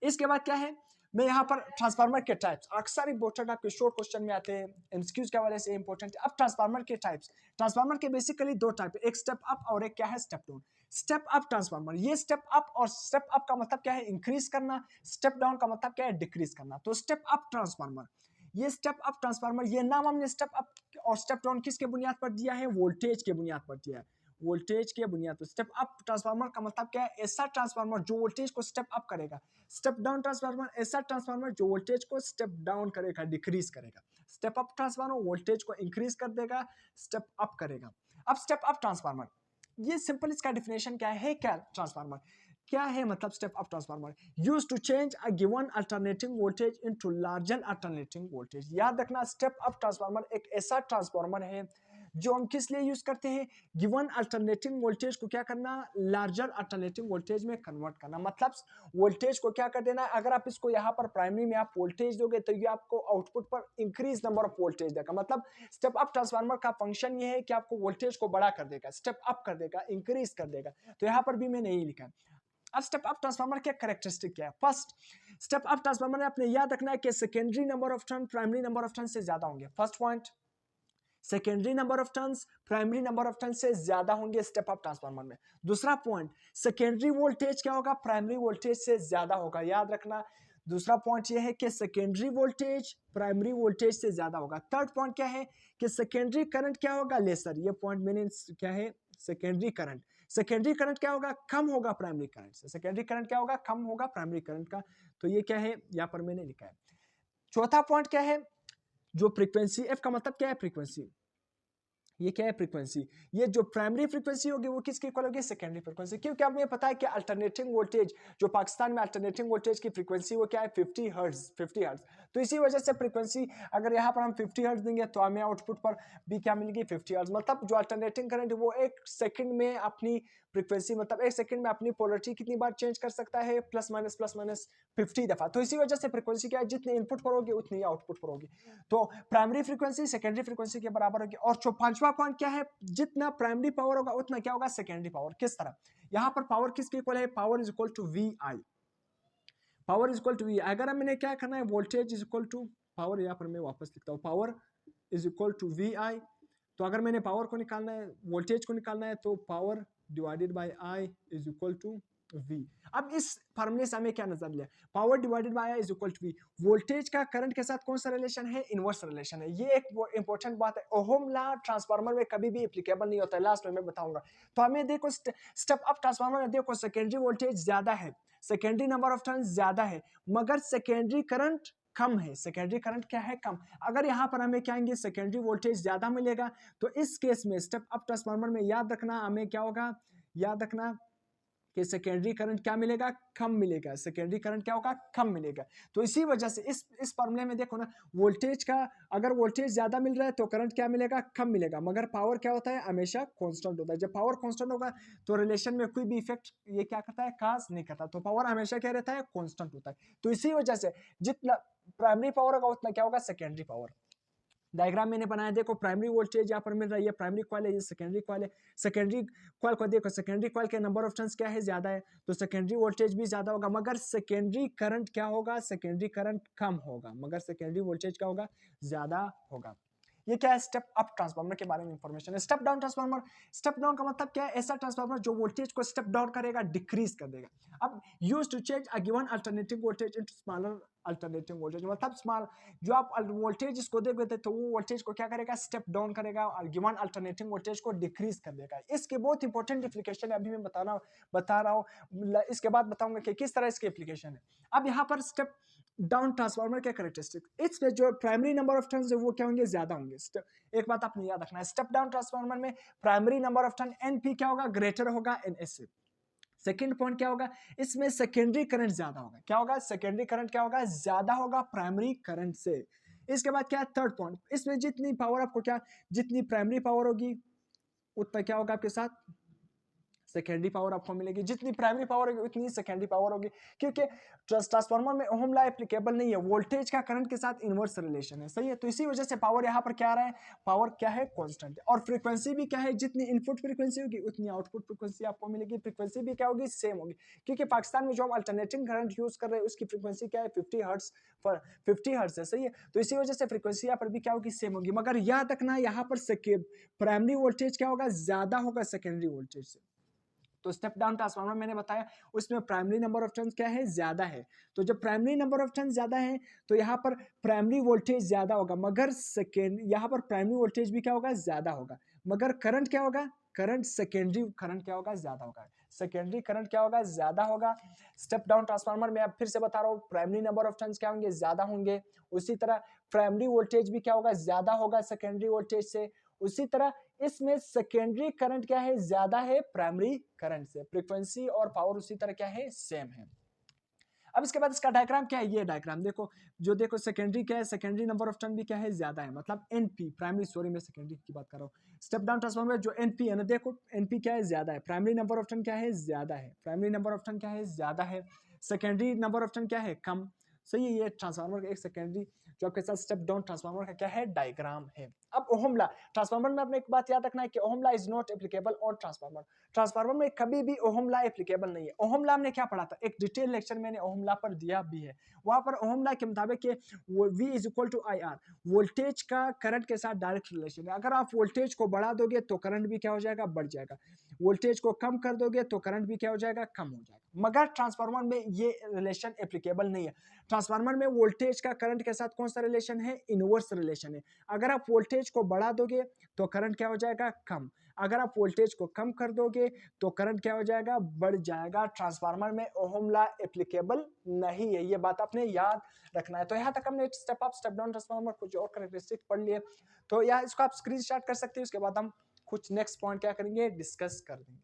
इसके बाद क्या है, मैं यहाँ पर ट्रांसफार्मर के टाइप्स अक्सर इंपॉर्टेंट आपके शॉर्ट क्वेश्चन में आते हैं, एमसीक्यूज के हवाले से इंपॉर्टेंट। अब ट्रांसफार्मर के टाइप्स, ट्रांसफार्मर के बेसिकली दो टाइप है, एक स्टेप अप और एक क्या है, step down. Step up transformer, ये स्टेप अप, और स्टेप अप का मतलब क्या है, इंक्रीज करना, स्टेप डाउन का मतलब क्या है, डिक्रीज करना। तो स्टेप अप ट्रांसफार्मर, ये स्टेप अप ट्रांसफार्मर, ये नाम हमने स्टेप अप और स्टेप डाउन किसके बुनियाद पर दिया है, वोल्टेज के बुनियाद पर दिया है, वोल्टेज के बुनियाद पर। स्टेप अप ट्रांसफार्मर का मतलब क्या है, ऐसा ट्रांसफार्मर जो वोल्टेज को स्टेप अप करेगा। स्टेप डाउन ट्रांसफार्मर, ऐसा ट्रांसफार्मर जो वोल्टेज को स्टेप डाउन करेगा, डिक्रीज करेगा। स्टेप अप ट्रांसफार्मर वोल्टेज को इंक्रीज कर देगा, स्टेप अप करेगा। अब स्टेप अप ट्रांसफार्मर, ये सिंपल इसका डेफिनेशन क्या है, क्या ट्रांसफार्मर क्या है, मतलब step up transformer used to change a given alternating voltage into larger alternating voltage. याद रखना, स्टेप अप ट्रांसफार्मर एक ऐसा ट्रांसफार्मर है जो हम किस लिए यूज करते हैं, गिवन अल्टरनेटिंग वोल्टेज को क्या करना, लार्जर अल्टरनेटिंग वोल्टेज में कन्वर्ट करना। मतलब वोल्टेज को क्या कर देना, अगर आप इसको यहाँ पर प्राइमरी में आप वोल्टेज दोगे तो ये आपको आउटपुट पर इंक्रीज नंबर ऑफ वोल्टेज देगा। मतलब स्टेप अप ट्रांसफार्मर का फंक्शन ये है कि आपको वोल्टेज को बड़ा कर देगा, स्टेप अप कर देगा, इंक्रीज कर देगा। तो यहाँ पर भी मैंने यही लिखा। अब स्टेप अप ट्रांसफार्मर क्या कैरेक्टरिस्टिक क्या है, फर्स्ट स्टेप अप ट्रांसफार्मर में आपने याद रखना है कि secondary number of turn primary number of turn से ज्यादा होंगे, first point. Secondary number of turns primary number of turns से ज्यादा होंगे स्टेप अप ट्रांसफार्मर में। दूसरा पॉइंट, सेकेंडरी वोल्टेज क्या होगा, प्राइमरी वोल्टेज से ज्यादा होगा, याद रखना। दूसरा पॉइंट ये है कि सेकेंडरी वोल्टेज प्राइमरी वोल्टेज से ज्यादा होगा। थर्ड पॉइंट क्या है कि सेकेंडरी करंट क्या होगा, लेसर। ये पॉइंट मैंने क्या है, सेकेंडरी करंट, सेकेंडरी करंट क्या होगा, कम होगा प्राइमरी करंट से। सेकेंडरी करंट क्या होगा, कम होगा प्राइमरी करंट का। तो ये क्या है, यहाँ पर मैंने लिखा है। चौथा पॉइंट क्या है, जो फ्रीक्वेंसी, एफ का मतलब क्या है, फ्रीक्वेंसी। ये क्या है, फ्रीक्वेंसी। ये जो प्राइमरी फ्रीक्वेंसी होगी वो किसकी इक्वल होगी, सेकेंडरी फ्रीक्वेंसी। क्योंकि अब मुझे पता है कि अल्टरनेटिंग वोल्टेज, जो पाकिस्तान में अल्टरनेटिंग वोल्टेज की फ्रीक्वेंसी वो क्या है, 50 हर्ट्ज, 50 हर्ट्ज। तो इसी वजह से फ्रीक्वेंसी, अगर यहाँ पर हम 50 हर्ट्ज देंगे तो हमें आउटपुट पर भी क्या मिलेगी, 50 हर्ट्ज। मतलब जो अल्टरनेटिंग करंट वो एक सेकंड में अपनी फ्रीक्वेंसी, मतलब एक सेकंड में अपनी पोलरिटी कितनी बार चेंज कर सकता है, प्लस माइनस 50 दफा। तो इसी वजह से फ्रीक्वेंसी क्या है, जितनी इनपुट पर होगी उतनी आउटपुट पर होगी। तो प्राइमरी फ्रीक्वेंसी सेकेंडरी फ्रीक्वेंसी के बराबर होगी। और जो पांचवा पॉइंट क्या है, जितना प्राइमरी पावर होगा उतना क्या होगा, सेकेंडरी पावर। किस तरह, यहां पर पावर किसके इक्वल है, power is equal to V I, power is equal to V. अगर मैंने क्या करना है, voltage is equal to power, यहां पर मैं वापस लिखता हूं, power is equal to V I. तो अगर मैंने पावर को निकालना है, वोल्टेज को निकालना है, तो power divided by I is equal to V. अब इस फार्मूले से हमें क्या नजर लिया, power divided by I is equal to V. Voltage का करंट के साथ कौन सा रिलेशन है, इनवर्स रिलेशन है। ये एक इंपॉर्टेंट बात है, ओहम लॉ ट्रांसफार्मर में कभी भी एप्लीकेबल नहीं होता है, लास्ट में मैं बताऊंगा। तो हमें देखो स्टेप अप ट्रांसफार्मर में देखो सेकेंडरी वोल्टेज ज्यादा है, सेकेंडरी नंबर ऑफ टर्न्स ज्यादा है, मगर सेकेंडरी करंट कम है। सेकेंडरी करंट क्या है, कम। अगर यहां पर हमें क्या आएंगे, सेकेंडरी वोल्टेज ज्यादा मिलेगा, तो इस केस में स्टेप अप ट्रांसफार्मर में याद रखना हमें क्या होगा, याद रखना कि सेकेंडरी करंट क्या मिलेगा, कम मिलेगा। सेकेंडरी करंट क्या होगा, कम मिलेगा। तो इसी वजह से इस फॉर्मूले में देखो ना, वोल्टेज का, अगर वोल्टेज ज्यादा मिल रहा है तो करंट क्या मिलेगा, कम मिलेगा। मगर पावर क्या होता है, हमेशा कांस्टेंट होता है। जब पावर कांस्टेंट होगा तो रिलेशन में कोई भी इफेक्ट ये क्या करता है, काज नहीं करता। तो पावर हमेशा क्या रहता है, कांस्टेंट होता है। तो इसी वजह से जितना प्राइमरी पावर होगा उतना क्या होगा, सेकेंडरी पावर। डायग्राम मैंने बनाया, देखो प्राइमरी वोल्टेज यहाँ पर मिल रहा है, ये प्राइमरी कॉइल है, ये सेकेंडरी कॉइल है। सेकेंडरी कॉइल को देखो, सेकेंडरी कॉइल के नंबर ऑफ टर्न्स क्या है, ज्यादा है, तो सेकेंडरी वोल्टेज भी ज्यादा होगा। मगर सेकेंडरी करंट क्या होगा, सेकेंडरी करंट कम होगा, मगर सेकेंडरी वोल्टेज क्या होगा, ज्यादा होगा। ये क्या है, स्टेप अप ट्रांसफार्मर के बारे में इंफॉर्मेशन है। Step down transformer, step down का मतलब क्या है, ऐसा ट्रांसफार्मर जो वोल्टेज को स्टेप डाउन करेगा, डिक्रीज कर देगा। अब use to change a given alternative voltage into smaller alternative voltage, मतलब स्मॉल, जो आप वोल्टेज इसको दे देते तो वो वोल्टेज को क्या करेगा, स्टेप डाउन करेगा, और गिवन अल्टरनेटिव वोल्टेज को डिक्रीज कर देगा। इसके बहुत इंपॉर्टेंट एप्लीकेशन है, अभी मैं बता रहा हूँ, इसके बाद बताऊंगा कि किस तरह इसकी एप्लीकेशन है। अब यहाँ पर स्टेप डाउन ट्रांसफार्मर के कैरेक्टरिस्टिक, इसमें जो प्राइमरी नंबर ऑफ टर्न्स है वो क्या होंगे, ज्यादा होंगे। एक बात आपने याद रखना है, स्टेप डाउन ट्रांसफार्मर में primary number of turn NP क्या होगा, ग्रेटर होगा एनएस से। सेकेंड पॉइंट क्या होगा, इसमें सेकेंडरी करंट ज्यादा होगा, क्या होगा, सेकेंडरी करंट क्या होगा, ज्यादा होगा प्राइमरी करंट से। इसके बाद क्या है, थर्ड पॉइंट, इसमें जितनी पावर आपको क्या, जितनी प्राइमरी पावर होगी उतना क्या होगा आपके साथ, सेकेंडरी पावर आपको मिलेगी। जितनी प्राइमरी पावर होगी उतनी सेकेंडरी पावर होगी, क्योंकि ट्रांसफार्मर में ओहम लॉ एप्लीकेबल नहीं है, वोल्टेज का करंट के साथ इनवर्स रिलेशन है, सही है। तो इसी वजह से पावर यहाँ पर क्या आ रहा है, पावर क्या है, कांस्टेंट है। और फ्रीक्वेंसी भी क्या है, जितनी इनपुट फ्रीक्वेंसी होगी उतनी आउटपुट फ्रीक्वेंसी आपको मिलेगी। फ्रीक्वेंसी भी क्या होगी, सेम होगी, क्योंकि पाकिस्तान में जो हम अल्टरनेटिंग करंट यूज कर रहे हैं उसकी फ्रीक्वेंसी क्या है, 50 हर्ट्ज पर 50 हर्ट्ज है, सही है। तो इसी वजह से फ्रीक्वेंसी यहाँ पर भी क्या होगी, सेम होगी। मगर याद रखना यहाँ पर प्राइमरी वोल्टेज क्या होगा, ज्यादा होगा सेकेंडरी वोल्टेज से। तो स्टेप डाउन ट्रांसफार्मर मैंने बताया, उसमें प्राइमरी नंबर ऑफ टर्न्स क्या है, ज्यादा है। तो जब प्राइमरी नंबर ऑफ टर्न्स ज्यादा है तो यहाँ पर प्राइमरी वोल्टेज ज्यादा होगा, मगर सेकेंड यहाँ पर प्राइमरी वोल्टेज भी क्या होगा, ज्यादा होगा। मगर करंट क्या होगा, करंट सेकेंडरी करंट क्या होगा, ज्यादा होगा। सेकेंडरी करंट क्या होगा, ज्यादा होगा। स्टेप डाउन ट्रांसफार्मर में अब फिर से बता रहा हूँ, प्राइमरी नंबर ऑफ टर्न्स क्या होंगे, ज्यादा होंगे। उसी तरह प्राइमरी वोल्टेज भी क्या होगा, ज्यादा होगा सेकेंडरी वोल्टेज से। उसी तरह इसमें सेकेंडरी करंट क्या है, ज्यादा है प्राइमरी करंट से। फ्रीक्वेंसी और पावर उसी तरह क्या है, सेम है। अब इसके बाद इसका डायग्राम क्या है, ये डायग्राम देखो, जो देखो सेकेंडरी क्या है, सेकेंडरी नंबर ऑफ टर्न भी क्या है, ज्यादा है, मतलब एनपी, प्राइमरी, सॉरी मैं सेकेंडरी की बात कर रहा हूँ। स्टेप डाउन ट्रांसफार्मर में जो एनपी है ना, देखो एनपी क्या है, ज्यादा है। प्राइमरी नंबर ऑफ टर्न क्या है, ज्यादा है। प्राइमरी नंबर ऑफ टर्न क्या है, ज्यादा है। सेकेंडरी नंबर ऑफ टर्न क्या है, कम। सही है, ये ट्रांसफार्मर का एक सेकेंडरी जो आपके साथ स्टेप डाउन ट्रांसफार्मर का क्या है, डायग्राम है। अब ओहम लॉ, ट्रांसफार्मर में आपने एक बात याद रखना है कि ohm law is not applicable on transformer. Transformer में कभी भी ओहम लॉ एप्लीकेबल नहीं है। ओहम लॉ हमने क्या पढ़ा था, एक डिटेल लेक्चर मैंने ओहम लॉ पर दिया भी है। वहां पर ओहम लॉ के मुताबिक V is equal to I R, voltage का करंट के साथ डायरेक्ट रिलेशन है। अगर आप वोल्टेज को बढ़ा दोगे तो करंट भी क्या हो जाएगा, बढ़ जाएगा। वोल्टेज को कम कर दोगे तो करंट भी क्या हो जाएगा, कम हो जाएगा। मगर ट्रांसफार्मर में ये रिलेशन एप्लीकेबल नहीं है। ट्रांसफार्मर में वोल्टेज का करंट के साथ कौन सा रिलेशन है, इनवर्स रिलेशन है। अगर आप वोल्टेज को बढ़ा दोगे तो करंट क्या हो जाएगा, कम। अगर आप वोल्टेज को कम कर दोगे तो करंट क्या हो जाएगा, बढ़ जाएगा। ट्रांसफार्मर में ओहम लॉ एप्लीकेबल नहीं है, ये बात आपने याद रखना है। तो यहाँ तक हमने step up step down transformer कुछ और कैरेक्टरिस्टिक पढ़ लिए। तो यहाँ इसको आप स्क्रीन शॉट कर सकते हैं, उसके बाद हम कुछ नेक्स्ट पॉइंट क्या करेंगे, डिस्कस कर देंगे।